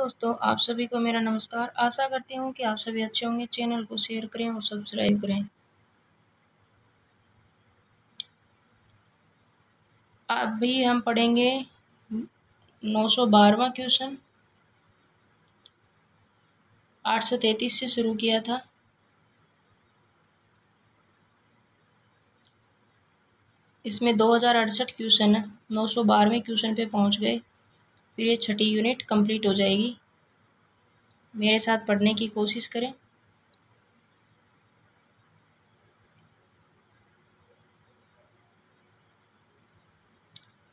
दोस्तों, आप सभी को मेरा नमस्कार। आशा करती हूँ कि आप सभी अच्छे होंगे। चैनल को शेयर करें और सब्सक्राइब करें। अभी हम पढ़ेंगे 912वां क्वेश्चन। 833 से शुरू किया था। इसमें 2068 क्वेश्चन है। 912वें क्वेश्चन पे पहुँच गए। फिर ये छठी यूनिट कंप्लीट हो जाएगी। मेरे साथ पढ़ने की कोशिश करें।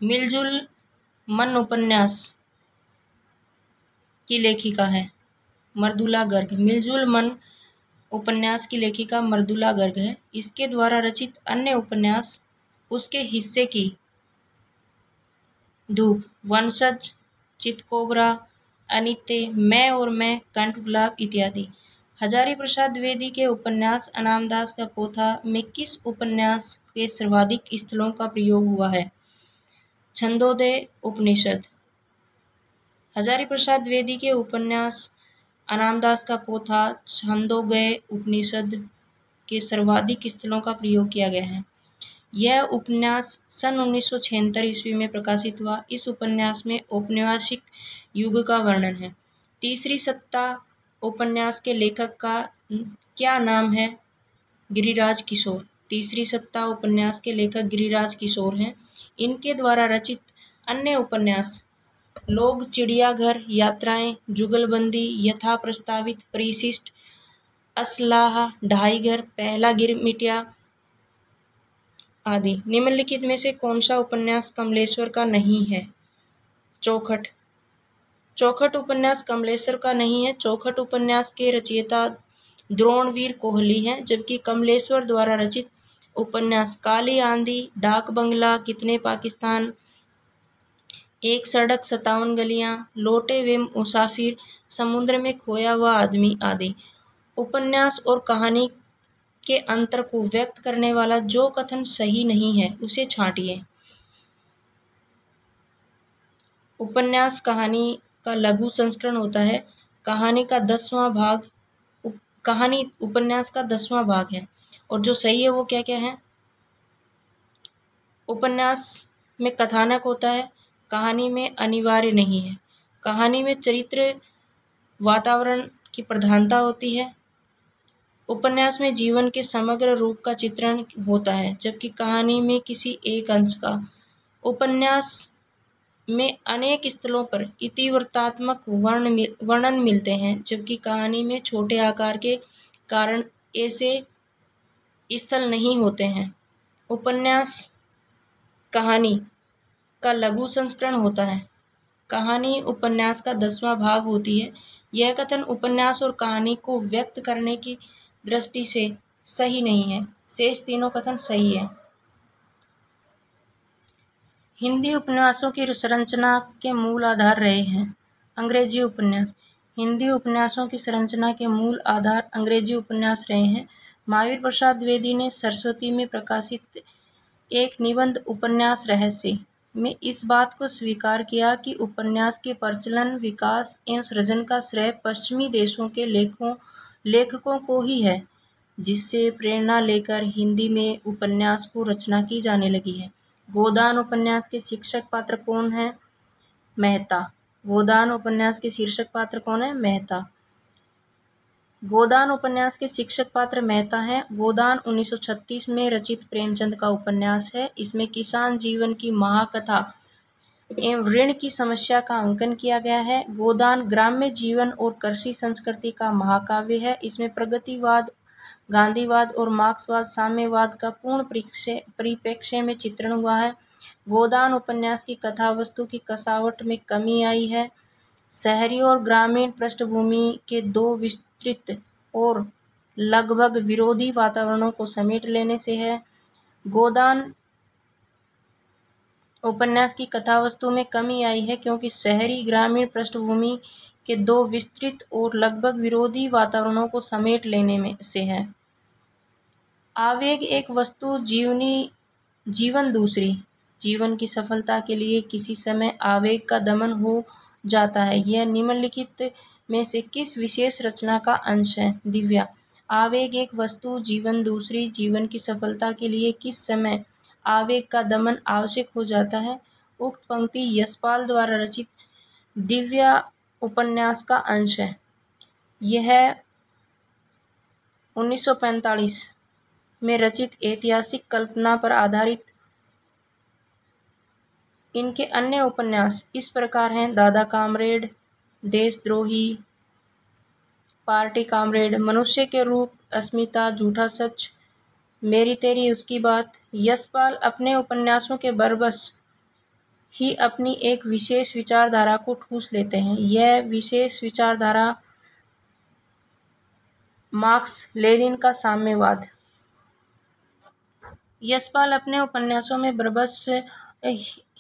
मिलजुल मन उपन्यास की लेखिका है मृदुला गर्ग। मिलजुल मन उपन्यास की लेखिका मृदुला गर्ग है। इसके द्वारा रचित अन्य उपन्यास उसके हिस्से की धूप, वंशज, चितकोबरा, अनित्य, मैं और मैं, कंठ गुलाब इत्यादि। हजारी प्रसाद द्विवेदी के उपन्यास अनामदास का पोथा में किस उपन्यास के सर्वाधिक स्थलों का प्रयोग हुआ है? छंदोदय उपनिषद। हजारी प्रसाद द्विवेदी के उपन्यास अनामदास का पोथा छंदोदय उपनिषद के सर्वाधिक स्थलों का प्रयोग किया गया है। यह उपन्यास सन 1976 ईस्वी में प्रकाशित हुआ। इस उपन्यास में औपनिवेशिक युग का वर्णन है। तीसरी सत्ता उपन्यास के लेखक का क्या नाम है? गिरिराज किशोर। तीसरी सत्ता उपन्यास के लेखक गिरिराज किशोर हैं। इनके द्वारा रचित अन्य उपन्यास लोग, चिड़ियाघर, यात्राएं, जुगलबंदी, यथा प्रस्तावित, परिशिष्ट, असलाह, ढाईघर, पहला गिरमिटिया आदि। निम्नलिखित में से कौन सा उपन्यास कमलेश्वर का नहीं है? चौखट। चौखट उपन्यास कमलेश्वर का नहीं है। चौखट उपन्यास के रचयिता द्रोणवीर कोहली हैं, जबकि कमलेश्वर द्वारा रचित उपन्यास काली आंधी, डाक बंगला, कितने पाकिस्तान, एक सड़क, 57 गलियां, लौटे वे मुसाफिर, समुद्र में खोया हुआ आदमी आदि। उपन्यास और कहानी के अंतर को व्यक्त करने वाला जो कथन सही नहीं है उसे छांटिए। उपन्यास कहानी का लघु संस्करण होता है। कहानी का 10वां भाग कहानी उपन्यास का 10वां भाग है। और जो सही है वो क्या क्या है? उपन्यास में कथानक होता है। कहानी में अनिवार्य नहीं है। कहानी में चरित्र वातावरण की प्रधानता होती है। उपन्यास में जीवन के समग्र रूप का चित्रण होता है, जबकि कहानी में किसी एक अंश का। उपन्यास में अनेक स्थलों पर इतिवृत्तात्मक वर्णन मिलते हैं, जबकि कहानी में छोटे आकार के कारण ऐसे स्थल नहीं होते हैं। उपन्यास कहानी का लघु संस्करण होता है। कहानी उपन्यास का 10वां भाग होती है। यह कथन उपन्यास और कहानी को व्यक्त करने की दृष्टि से सही नहीं है। शेष तीनों कथन सही है। हिंदी उपन्यासों की संरचना के मूल आधार रहे हैं अंग्रेजी उपन्यास। हिंदी उपन्यासों की संरचना के मूल आधार अंग्रेजी उपन्यास रहे हैं। महावीर प्रसाद द्विवेदी ने सरस्वती में प्रकाशित एक निबंध उपन्यास रहस्य में इस बात को स्वीकार किया कि उपन्यास के प्रचलन, विकास एवं सृजन का श्रेय पश्चिमी देशों के लेखकों को ही है, जिससे प्रेरणा लेकर हिंदी में उपन्यास को रचना की जाने लगी है। गोदान उपन्यास के शीर्षक पात्र कौन है? मेहता। गोदान उपन्यास के शीर्षक पात्र कौन है? मेहता। गोदान उपन्यास के शीर्षक पात्र मेहता हैं। गोदान 1936 में रचित प्रेमचंद का उपन्यास है। इसमें किसान जीवन की महाकथा एवं ऋण की समस्या का अंकन किया गया है। गोदान ग्राम्य जीवन और कृषि संस्कृति का महाकाव्य है। इसमें प्रगतिवाद, गांधीवाद और मार्क्सवाद, साम्यवाद का पूर्ण परिप्रेक्ष्य में चित्रण हुआ है। गोदान उपन्यास की कथा वस्तु की कसावट में कमी आई है। शहरी और ग्रामीण पृष्ठभूमि के दो विस्तृत और लगभग विरोधी वातावरणों को समेट लेने से है। गोदान उपन्यास की कथा वस्तु में कमी आई है क्योंकि शहरी ग्रामीण पृष्ठभूमि के दो विस्तृत और लगभग विरोधी वातावरणों को समेट लेने में से है। आवेग एक वस्तु, जीवन दूसरी। जीवन की सफलता के लिए किसी समय आवेग का दमन हो जाता है। यह निम्नलिखित में से किस विशेष रचना का अंश है? दिव्या। आवेग एक वस्तु जीवन दूसरी जीवन की सफलता के लिए किस समय आवेग का दमन आवश्यक हो जाता है? उक्त पंक्ति यशपाल द्वारा रचित दिव्या उपन्यास का अंश है। यह 1945 में रचित ऐतिहासिक कल्पना पर आधारित। इनके अन्य उपन्यास इस प्रकार हैं: दादा कामरेड, देशद्रोही, पार्टी कामरेड, मनुष्य के रूप, अस्मिता, झूठा सच, मेरी तेरी उसकी बात। यशपाल अपने उपन्यासों के बरबस ही अपनी एक विशेष विचारधारा को ठूस लेते हैं। यह विशेष विचारधारा मार्क्स लेनिन का साम्यवाद। यशपाल अपने उपन्यासों में बरबस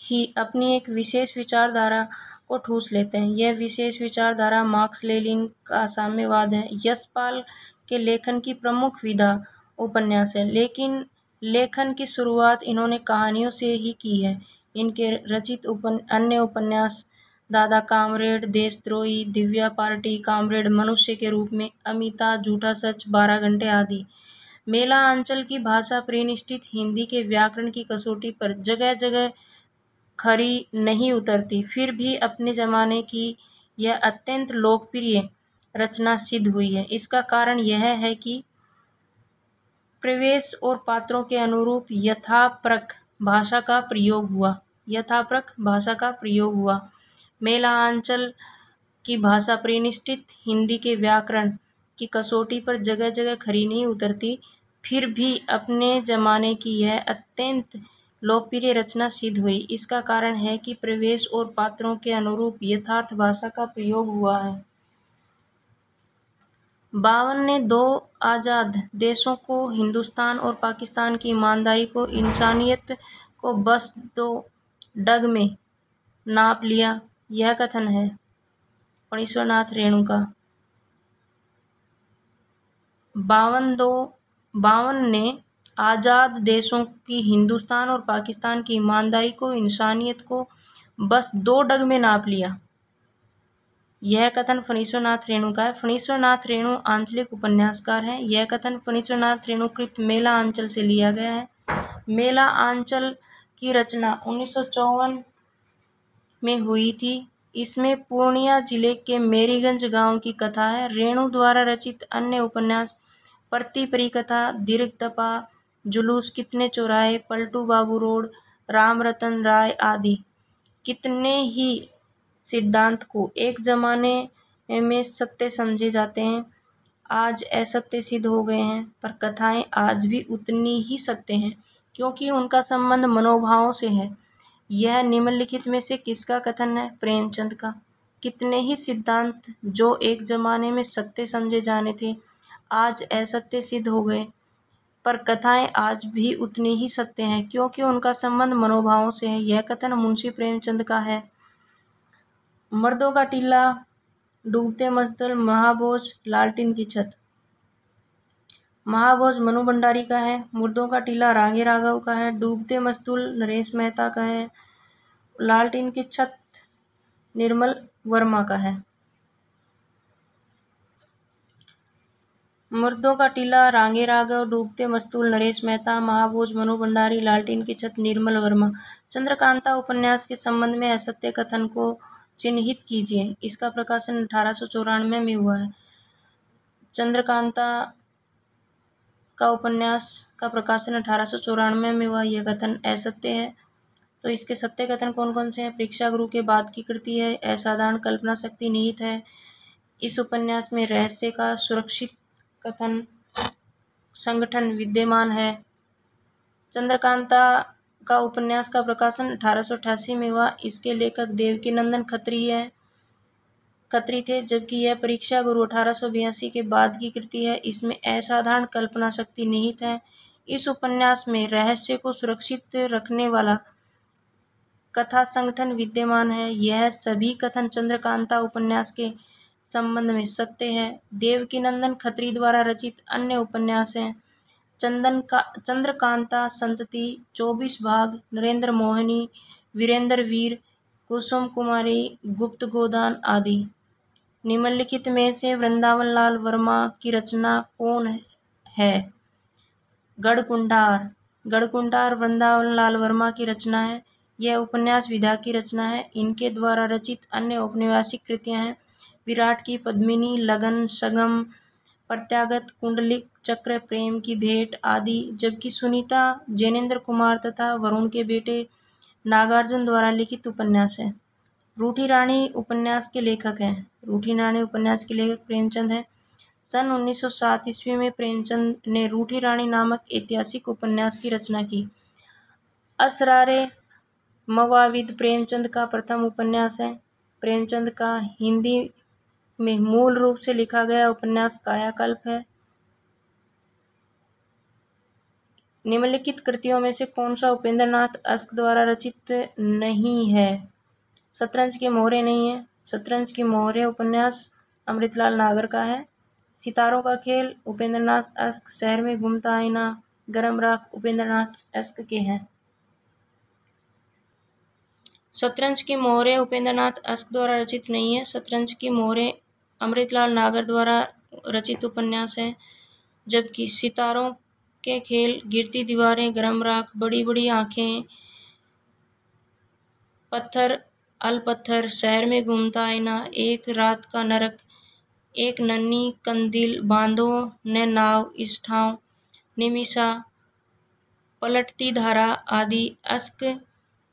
ही अपनी एक विशेष विचारधारा को ठूस लेते हैं। यह विशेष विचारधारा मार्क्स लेनिन का साम्यवाद है। यशपाल के लेखन की प्रमुख विधा उपन्यास है, लेकिन लेखन की शुरुआत इन्होंने कहानियों से ही की है। इनके रचित अन्य उपन्यास दादा कामरेड, देशद्रोही, दिव्या, पार्टी कामरेड, मनुष्य के रूप में, अमिता, झूठा सच, 12 घंटे आदि। मेला अंचल की भाषा प्रिनिष्ठित हिंदी के व्याकरण की कसौटी पर जगह जगह खरी नहीं उतरती, फिर भी अपने जमाने की यह अत्यंत लोकप्रिय रचना सिद्ध हुई है। इसका कारण यह है कि प्रवेश और पात्रों के अनुरूप यथाप्रक भाषा का प्रयोग हुआ। मेला अंचल की भाषा प्रिनिष्ठित हिंदी के व्याकरण की कसौटी पर जगह जगह खरी नहीं उतरती, फिर भी अपने जमाने की यह अत्यंत लोकप्रिय रचना सिद्ध हुई। इसका कारण है कि प्रवेश और पात्रों के अनुरूप यथार्थ भाषा का प्रयोग हुआ है। 52 ने दो आज़ाद देशों को, हिंदुस्तान और पाकिस्तान की ईमानदारी को, इंसानियत को बस 2 डग में नाप लिया। यह कथन है फणीश्वरनाथ रेणु का। 52 ने आज़ाद देशों की, हिंदुस्तान और पाकिस्तान की ईमानदारी को, इंसानियत को बस 2 डग में नाप लिया। यह कथन फणीश्वरनाथ रेणु का है। फणीश्वरनाथ रेणु आंचलिक उपन्यासकार हैं। यह कथन फणीश्वरनाथ रेणु कृत मेला अंचल से लिया गया है। मेला अंचल की रचना 1954 में हुई थी। इसमें पूर्णिया जिले के मेरीगंज गांव की कथा है। रेणु द्वारा रचित अन्य उपन्यास प्रति परिकथा, दीर्घ तपा, जुलूस, कितने चौराहे, पलटू बाबू रोड, राम रतन राय आदि। कितने ही सिद्धांत को एक जमाने में सत्य समझे जाते हैं, आज असत्य सिद्ध हो गए हैं, पर कथाएं आज भी उतनी ही सत्य हैं, क्योंकि उनका संबंध मनोभावों से है। यह निम्नलिखित में से किसका कथन है? प्रेमचंद का। कितने ही सिद्धांत जो एक जमाने में सत्य समझे जाने थे, आज असत्य सिद्ध हो गए, पर कथाएं आज भी उतनी ही सत्य हैं, क्योंकि उनका संबंध मनोभावों से है। यह कथन मुंशी प्रेमचंद का है। मर्दों का टीला, डूबते मस्तूल, महाभोज, लालटीन की छत। महाभोज मनु भंडारी का है। मुर्दों का टीला रागे राघव का है। डूबते मस्तूल नरेश मेहता का है। लालटीन की छत निर्मल वर्मा का है। मुर्दों का टीला रागे राघव, डूबते मस्तूल नरेश मेहता, महाभोज मनु भंडारी, लालटीन की छत निर्मल वर्मा। चंद्रकांता उपन्यास के संबंध में असत्य कथन को चिन्हित कीजिए। इसका प्रकाशन 1894 में हुआ है। चंद्रकांता का उपन्यास का प्रकाशन 1894 में हुआ। यह कथन असत्य है। तो इसके सत्य कथन कौन कौन से हैं? प्रेक्षागृह के बाद की कृति है, असाधारण कल्पना शक्ति निहित है, इस उपन्यास में रहस्य का सुरक्षित कथन संगठन विद्यमान है। चंद्रकांता का उपन्यास का प्रकाशन 1888 में हुआ। इसके लेखक देवकीनंदन खत्री थे, जबकि यह परीक्षा गुरु 1882 के बाद की कृति है। इसमें असाधारण कल्पना शक्ति निहित है। इस उपन्यास में रहस्य को सुरक्षित रखने वाला कथा संगठन विद्यमान है। यह सभी कथन चंद्रकांता उपन्यास के संबंध में सत्य है। देवकीनंदन खत्री द्वारा रचित अन्य उपन्यास हैं चंद्रकांता संतति, 24 भाग, नरेंद्र मोहिनी, वीरेंद्र वीर, कुसुम कुमारी, गुप्त गोदान आदि। निम्नलिखित में से वृंदावन लाल वर्मा की रचना कौन है? गढ़कुंडार। गढ़कुंडार वृंदावन लाल वर्मा की रचना है। यह उपन्यास विधा की रचना है। इनके द्वारा रचित अन्य औपन्यासिक कृतियां हैं विराट की पद्मिनी, लगन, सगम, प्रत्यागत, कुंडलिक चक्र, प्रेम की भेंट आदि, जबकि सुनीता जैनेन्द्र कुमार तथा वरुण के बेटे नागार्जुन द्वारा लिखित उपन्यास है। रूठी रानी उपन्यास के लेखक हैं। रूठी रानी उपन्यास के लेखक प्रेमचंद हैं। सन 1907 ईस्वी में प्रेमचंद ने रूठी रानी नामक ऐतिहासिक उपन्यास की रचना की। असरारे मवाविद प्रेमचंद का प्रथम उपन्यास है। प्रेमचंद का हिंदी में मूल रूप से लिखा गया उपन्यास कायाकल्प है। निम्नलिखित कृतियों में से कौन सा उपेंद्रनाथ अस्क द्वारा रचित नहीं है? शतरंज के मोहरे नहीं है। शतरंज के मोहरे उपन्यास अमृतलाल नागर का है। सितारों का खेल उपेंद्रनाथ अस्क, शहर में घूमता आईना, गरम राख उपेंद्रनाथ अस्क के हैं। शतरंज के मोहरे उपेंद्रनाथ अस्क द्वारा रचित नहीं है। शतरंज के मोहरे अमृतलाल नागर द्वारा रचित उपन्यास है, जबकि सितारों के खेल, गिरती दीवारें, गरम राख, बड़ी बड़ी आंखें, पत्थर अलपत्थर, शहर में घूमता आईना, एक रात का नरक, एक नन्ही कंदील, बांधो ने नाव इस ठाव, निमिषा, पलटती धारा आदि अस्क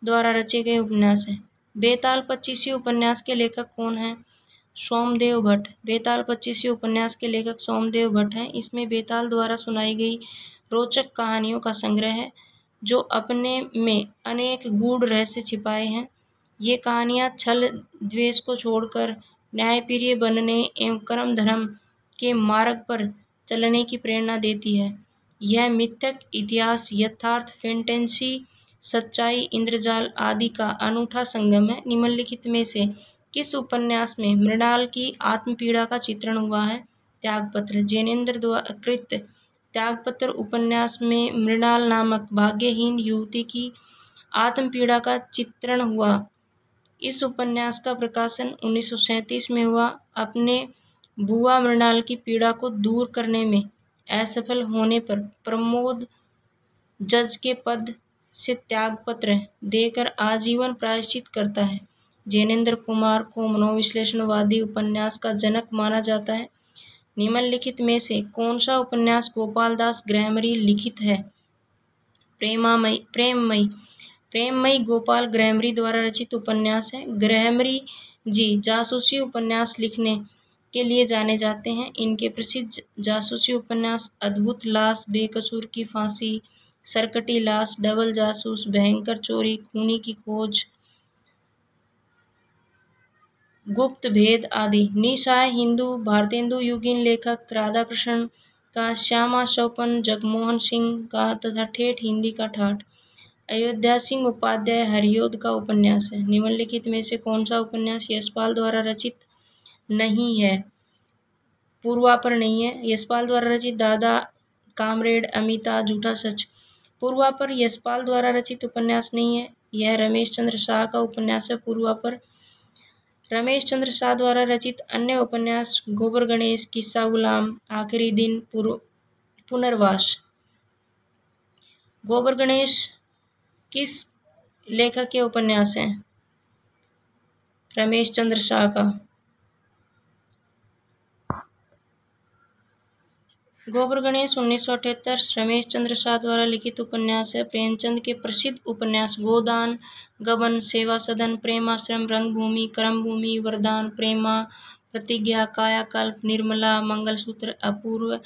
द्वारा रचे गए उपन्यास हैं। बेताल पच्चीसी उपन्यास के लेखक कौन हैं? सोमदेव भट्ट। बेताल पच्चीसी उपन्यास के लेखक सोमदेव भट्ट हैं। इसमें बेताल द्वारा सुनाई गई रोचक कहानियों का संग्रह है, जो अपने में अनेक गूढ़ रहस्य छिपाए हैं। ये कहानियाँ छल द्वेष को छोड़कर न्यायप्रिय बनने एवं कर्म धर्म के मार्ग पर चलने की प्रेरणा देती है। यह मिथक, इतिहास, यथार्थ, फैंटेसी, सच्चाई, इंद्रजाल आदि का अनूठा संगम है। निम्नलिखित में से किस उपन्यास में मृणाल की आत्मपीड़ा का चित्रण हुआ है? त्यागपत्र। जैनेन्द्र द्वारा कृत त्यागपत्र उपन्यास में मृणाल नामक भाग्यहीन युवती की आत्मपीड़ा का चित्रण हुआ। इस उपन्यास का प्रकाशन 1937 में हुआ। अपने बुआ मृणाल की पीड़ा को दूर करने में असफल होने पर प्रमोद जज के पद से त्यागपत्र देकर आजीवन प्रायश्चित करता है। जैनेन्द्र कुमार को मनोविश्लेषणवादी उपन्यास का जनक माना जाता है। निम्नलिखित में से कौन सा उपन्यास गोपाल दास ग्रैमरी लिखित है? प्रेममयी। प्रेममयी गोपाल ग्रैमरी द्वारा रचित उपन्यास है। ग्रैमरी जी जासूसी उपन्यास लिखने के लिए जाने जाते हैं। इनके प्रसिद्ध जासूसी उपन्यास अद्भुत लाश, बेकसूर की फांसी, सरकटी लाश, डबल जासूस, भयंकर चोरी, खूनी की खोज, गुप्त भेद आदि। निशाय हिंदू भारतेंदु युगीन लेखक राधाकृष्णन का, श्यामा शौपन जगमोहन सिंह का तथा ठेठ हिंदी का ठाठ। अयोध्या सिंह उपाध्याय हरियोध का उपन्यास है। निम्नलिखित में से कौन सा उपन्यास यशपाल द्वारा रचित नहीं है? पूर्वापर नहीं है। यशपाल द्वारा रचित दादा, कामरेड, अमिता, झूठा सच। पूर्वापर यशपाल द्वारा रचित उपन्यास नहीं है। यह रमेश चंद्र शाह का उपन्यास है। पूर्वापर रमेश चंद्र शाह द्वारा रचित अन्य उपन्यास गोबर गणेश, किस्सा गुलाम, आखिरी दिन, पुनर्वास। गोबर गणेश किस लेखक के उपन्यास हैं? रमेश चंद्र शाह का। गोबर गणेश 1978 रमेश चंद्र शाह द्वारा लिखित उपन्यास है। प्रेमचंद के प्रसिद्ध उपन्यास गोदान, गबन, सेवा सदन, प्रेमाश्रम, रंगभूमि, कर्मभूमि, वरदान, प्रेमा, प्रतिज्ञा, कायाकल्प, निर्मला, मंगलसूत्र, अपूर्व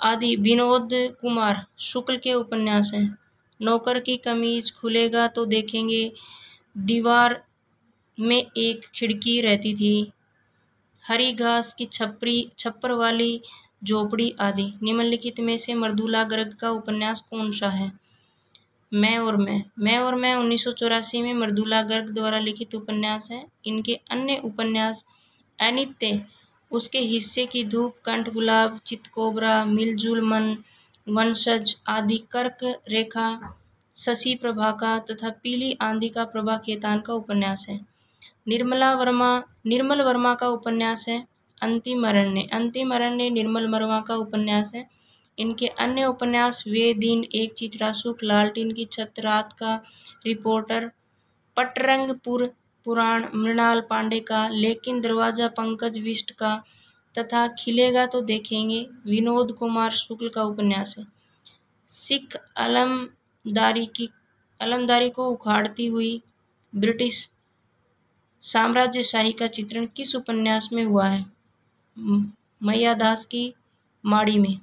आदि विनोद कुमार शुक्ल के उपन्यास हैं। नौकर की कमीज, खुलेगा तो देखेंगे, दीवार में एक खिड़की रहती थी, हरी घास की छप्पर वाली झोपड़ी आदि। निम्नलिखित में से मृदुला गर्ग का उपन्यास कौन सा है? मैं और मैं 1984 में मृदुला गर्ग द्वारा लिखित उपन्यास है। इनके अन्य उपन्यास अनित्य, उसके हिस्से की धूप, कंठ गुलाब, चितकोबरा, मिलजुल मन, वंशज आदि, कर्क रेखा, शशि प्रभा का तथा पीली आंधी का प्रभा खेतान का उपन्यास है। निर्मल वर्मा का उपन्यास है अंतिम अरण्य। अंतिम अरण्य निर्मल वर्मा का उपन्यास है। इनके अन्य उपन्यास वे दिन, एक चित्रा सुख, लालटीन की छत, रात का रिपोर्टर, पटरंगपुर पुराण मृणाल पांडे का, लेकिन दरवाजा पंकज बिष्ट का तथा खिलेगा तो देखेंगे विनोद कुमार शुक्ल का उपन्यास है। सिख अलमदारी को उखाड़ती हुई ब्रिटिश साम्राज्यशाही का चित्रण किस उपन्यास में हुआ है? मैयादास की माड़ी में।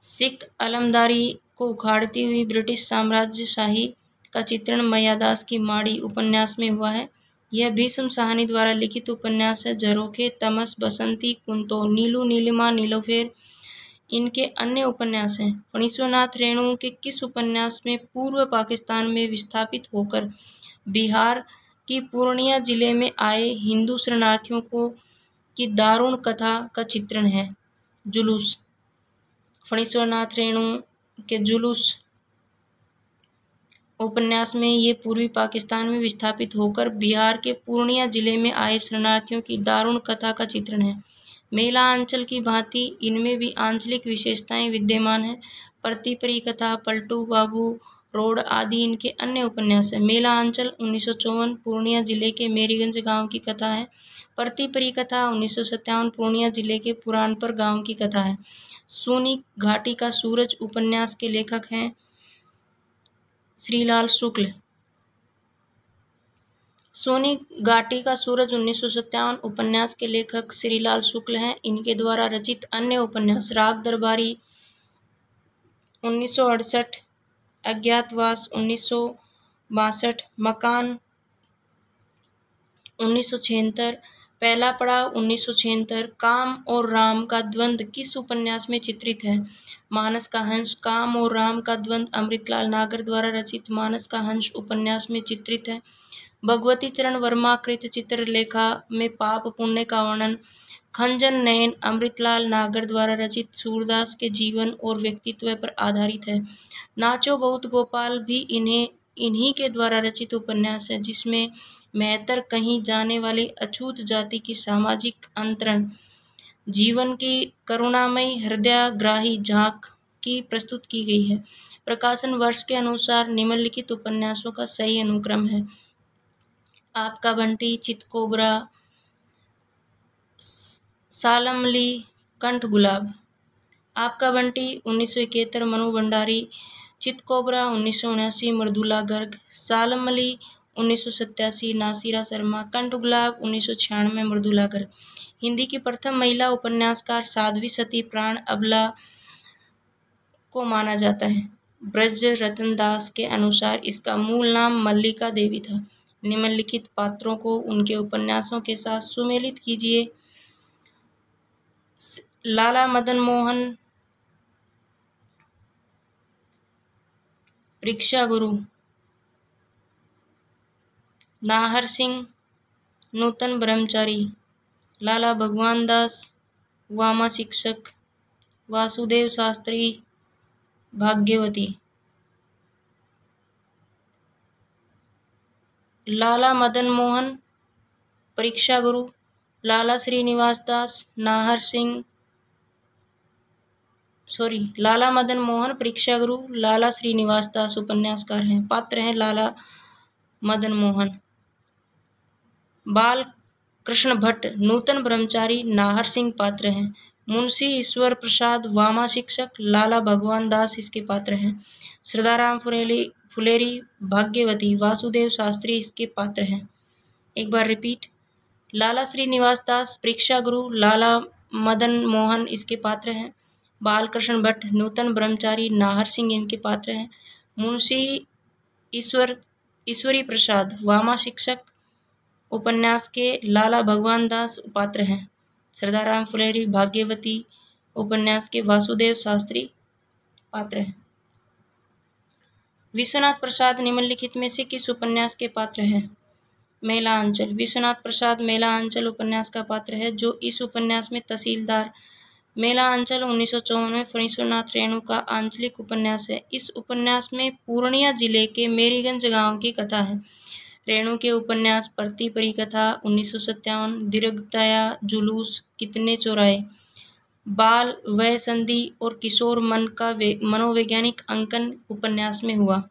सिख अलमदारी को उखाड़ती हुई ब्रिटिश साम्राज्यशाही का चित्रण मैयादास की माड़ी उपन्यास में हुआ है। यह भीष्म साहनी द्वारा लिखित उपन्यास है। झरोखे, तमस, बसंती, कुंतो, नीलू, नीलिमा, नीलोफेर इनके अन्य उपन्यास हैं। फणीश्वरनाथ रेणु के किस उपन्यास में पूर्व पाकिस्तान में विस्थापित होकर बिहार की पूर्णिया जिले में आए हिंदू शरणार्थियों की दारुण कथा का चित्रण है? जुलूस। फणीश्वरनाथ रेणु के जुलूस उपन्यास में ये पूर्वी पाकिस्तान में विस्थापित होकर बिहार के पूर्णिया जिले में आए शरणार्थियों की दारुण कथा का चित्रण है। मेला अंचल की भांति इनमें भी आंचलिक विशेषताएं विद्यमान हैं। प्रतिपरी कथा, पलटू बाबू रोड आदि इनके अन्य उपन्यास हैं। मेला अंचल 1954 पूर्णिया जिले के मेरीगंज गांव की कथा है। प्रतिपरी कथा 1957 पूर्णिया जिले के पुरानपुर गांव की कथा है। सोनी घाटी का सूरज उपन्यास के लेखक हैं श्रीलाल शुक्ल। सोनी घाटी का सूरज 1957 उपन्यास के लेखक श्रीलाल शुक्ल हैं। इनके द्वारा रचित अन्य उपन्यास राग दरबारी 1968, अज्ञातवास 1962, मकान 1976, पहला पड़ाव 1976। काम और राम का द्वंद्व किस उपन्यास में चित्रित है? मानस का हंस। काम और राम का द्वंद्व अमृतलाल नागर द्वारा रचित मानस का हंस उपन्यास में चित्रित है। भगवती चरण वर्मा कृत चित्रलेखा में पाप पुण्य का वर्णन। खंजन नयन अमृतलाल नागर द्वारा रचित सूरदास के जीवन और व्यक्तित्व पर आधारित है। नाचो बहुत गोपाल भी इन्हीं के द्वारा रचित उपन्यास है, जिसमें मेहतर कहीं जाने वाली अछूत जाति की सामाजिक अंतरण, जीवन की करुणामयी हृदयग्राही झांक की प्रस्तुत की गई है। प्रकाशन वर्ष के अनुसार निम्नलिखित उपन्यासों का सही अनुक्रम है: आपका बंटी, चितकोबरा, सालमली, कंठ गुलाब। आपका बंटी 1971 मनु भंडारी, चितकोबरा 1979 मृदुला गर्ग, सालमली 1987 नासिरा शर्मा, कंठ गुलाब 1996 मृदुला गर्ग। हिंदी की प्रथम महिला उपन्यासकार साध्वी सती प्राण अबला को माना जाता है। ब्रज रतन दास के अनुसार इसका मूल नाम मल्लिका देवी था। निम्नलिखित पात्रों को उनके उपन्यासों के साथ सुमेलित कीजिए। लाला मदन मोहन परीक्षा गुरु, नाहर सिंह नूतन ब्रह्मचारी, लाला भगवान दास वामा शिक्षक, वासुदेव शास्त्री भाग्यवती। लाला मदन मोहन परीक्षा गुरु, लाला श्रीनिवास दास, लाला मदन मोहन परीक्षा गुरु, लाला श्रीनिवास दास उपन्यासकार हैं। पात्र हैं लाला मदन मोहन। बाल कृष्ण भट्ट नूतन ब्रह्मचारी, नाहर सिंह पात्र हैं। मुंशी ईश्वर प्रसाद वामा शिक्षक, लाला भगवान दास इसके पात्र हैं। श्रद्धाराम फुलेरी भाग्यवती, वासुदेव शास्त्री इसके पात्र हैं। एक बार रिपीट: लाला श्रीनिवास दास परीक्षा गुरु, लाला मदन मोहन इसके पात्र हैं। बालकृष्ण भट्ट नूतन ब्रह्मचारी, नाहर सिंह इनके पात्र हैं। मुंशी ईश्वरी प्रसाद वामा शिक्षक उपन्यास के लाला भगवान दास पात्र हैं। श्रद्धाराम फुलेरी भाग्यवती उपन्यास के वासुदेव शास्त्री पात्र हैं। विश्वनाथ प्रसाद निम्नलिखित में से किस उपन्यास के पात्र हैं? मेला अंचल। विश्वनाथ प्रसाद मेला अंचल उपन्यास का पात्र है, जो इस उपन्यास में तहसीलदार मेला अंचल 1954 में फणीश्वरनाथ रेणु का आंचलिक उपन्यास है। इस उपन्यास में पूर्णिया जिले के मेरीगंज गांव की कथा है। रेणु के उपन्यास परती परिकथा 1957, दीर्घदया जुलूस, कितने चौराहे, बाल वय संधि और किशोर मन का मनोवैज्ञानिक अंकन उपन्यास में हुआ।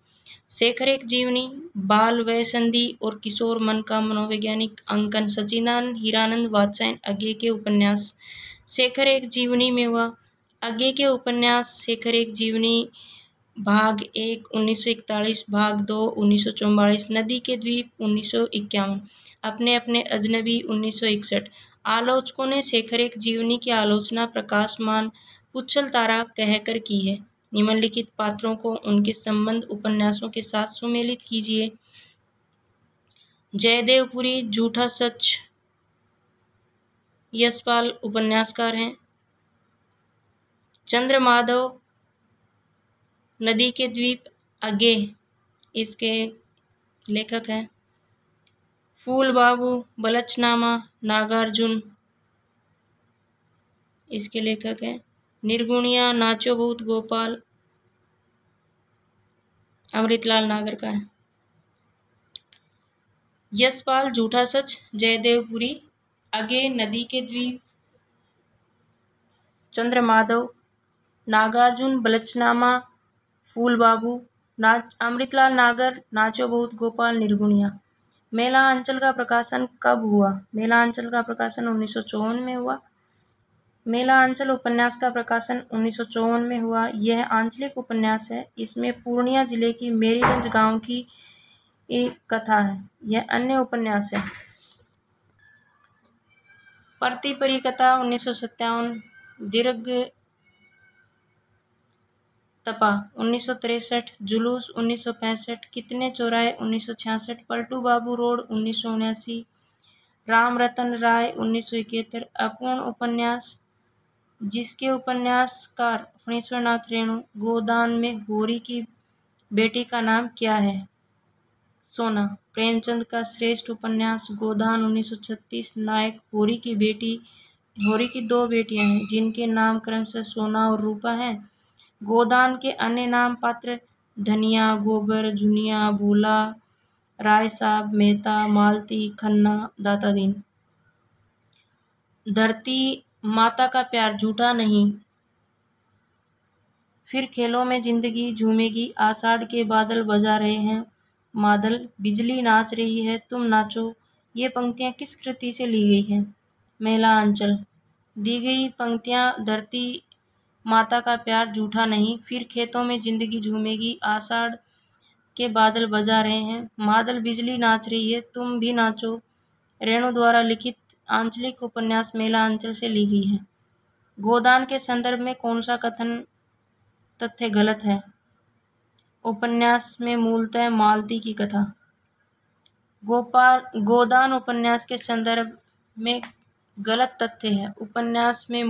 शेखर एक जीवनी, बाल वय संधि और किशोर मन का मनोवैज्ञानिक अंकन सच्चिदानंद हीरानंद वात्स्यायन अज्ञे के उपन्यास शेखर एक जीवनी में हुआ। अज्ञे के उपन्यास शेखर एक जीवनी भाग 1 1941, भाग 2 1944, नदी के द्वीप 1951, अपने अपने अजनबी 1961। आलोचकों ने शेखर एक जीवनी की आलोचना प्रकाशमान पुच्छल तारा कहकर की है। निम्नलिखित पात्रों को उनके संबंध उपन्यासों के साथ सुमेलित कीजिए। जयदेवपुरी झूठा सच, यशपाल उपन्यासकार हैं। चंद्रमाधव नदी के द्वीप अज्ञे इसके लेखक हैं। फूल बाबू बलचनामा नागार्जुन इसके लेखक हैं। निर्गुणिया नाचो भूत गोपाल अमृतलाल नागर का है। यशपाल झूठा सच, जयदेवपुरी अज्ञे नदी के द्वीप, चंद्रमाधव नागार्जुन बलचनामा, फूल बाबू अमृतलाल नागर, नाचो बहुत गोपाल, निर्गुणिया। मेला अंचल का प्रकाशन कब हुआ? मेला अंचल का प्रकाशन 1954 में हुआ। मेला अंचल उपन्यास का प्रकाशन 1954 में हुआ। यह आंचलिक उपन्यास है। इसमें पूर्णिया जिले की मेरीगंज गांव की एक कथा है। यह अन्य उपन्यास है। परती परिकथा 1957, दीर्घ तपा 1963, जुलूस 1965, कितने चौराहे 1966, पलटू बाबू रोड 1979, राम रतन राय 1971। अपूर्ण उपन्यास, जिसके उपन्यासकार फणीश्वरनाथ रेणु। गोदान में होरी की बेटी का नाम क्या है? सोना। प्रेमचंद का श्रेष्ठ उपन्यास गोदान 1936। नायक होरी की बेटी। होरी की दो बेटियां हैं जिनके नाम क्रमशः सोना और रूपा हैं। गोदान के अन्य नाम पात्र धनिया, गोबर, जुनिया, भोला, राय साहब, मेहता, मालती, खन्ना, दाता दीन। धरती माता का प्यार झूठा नहीं, फिर खेलों में जिंदगी झूमेगी, आषाढ़ के बादल बजा रहे हैं मादल, बिजली नाच रही है तुम नाचो। ये पंक्तियां किस कृति से ली गई हैं? मेला अंचल। दी गई पंक्तियां धरती माता का प्यार झूठा नहीं, फिर खेतों में जिंदगी झूमेगी, आषाढ़ के बादल बजा रहे हैं मादल, बिजली नाच रही है तुम भी नाचो। रेणु द्वारा लिखित आंचलिक उपन्यास मेला अंचल से ली गई है। गोदान के संदर्भ में कौन सा कथन तथ्य गलत है? उपन्यास में मूलतः मालती की कथा। गोदान उपन्यास के संदर्भ में गलत तथ्य है। उपन्यास में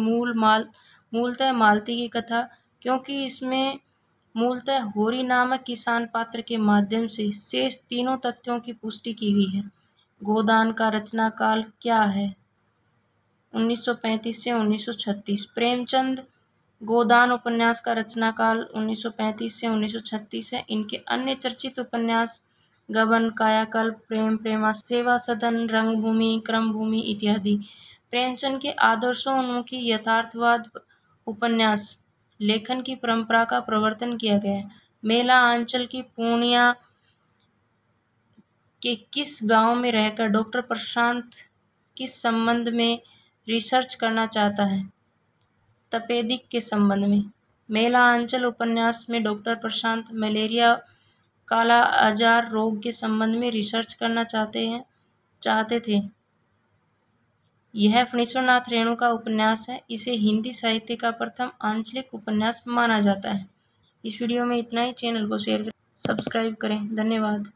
मूलतः मालती की कथा, क्योंकि इसमें मूलतः होरी नामक किसान पात्र के माध्यम से शेष तीनों तथ्यों की पुष्टि की गई है। गोदान का रचना काल क्या है? 1935 से 1936। प्रेमचंद गोदान उपन्यास का रचना काल 1935 से 1936 है। इनके अन्य चर्चित उपन्यास गबन, कायाकल्प, प्रेम प्रेमा, सेवा सदन, रंगभूमि, क्रमभूमि इत्यादि। प्रेमचंद के आदर्शोन्मुखी यथार्थवाद उपन्यास लेखन की परंपरा का प्रवर्तन किया गया है। मेला अंचल की पूर्णिया के किस गांव में रहकर डॉक्टर प्रशांत किस संबंध में रिसर्च करना चाहता है? तपेदिक के संबंध में। मेला अंचल उपन्यास में डॉक्टर प्रशांत मलेरिया काला आजार रोग के संबंध में रिसर्च करना चाहते थे। यह फणीश्वरनाथ रेणु का उपन्यास है। इसे हिंदी साहित्य का प्रथम आंचलिक उपन्यास माना जाता है। इस वीडियो में इतना ही। चैनल को शेयर करें, सब्सक्राइब करें। धन्यवाद।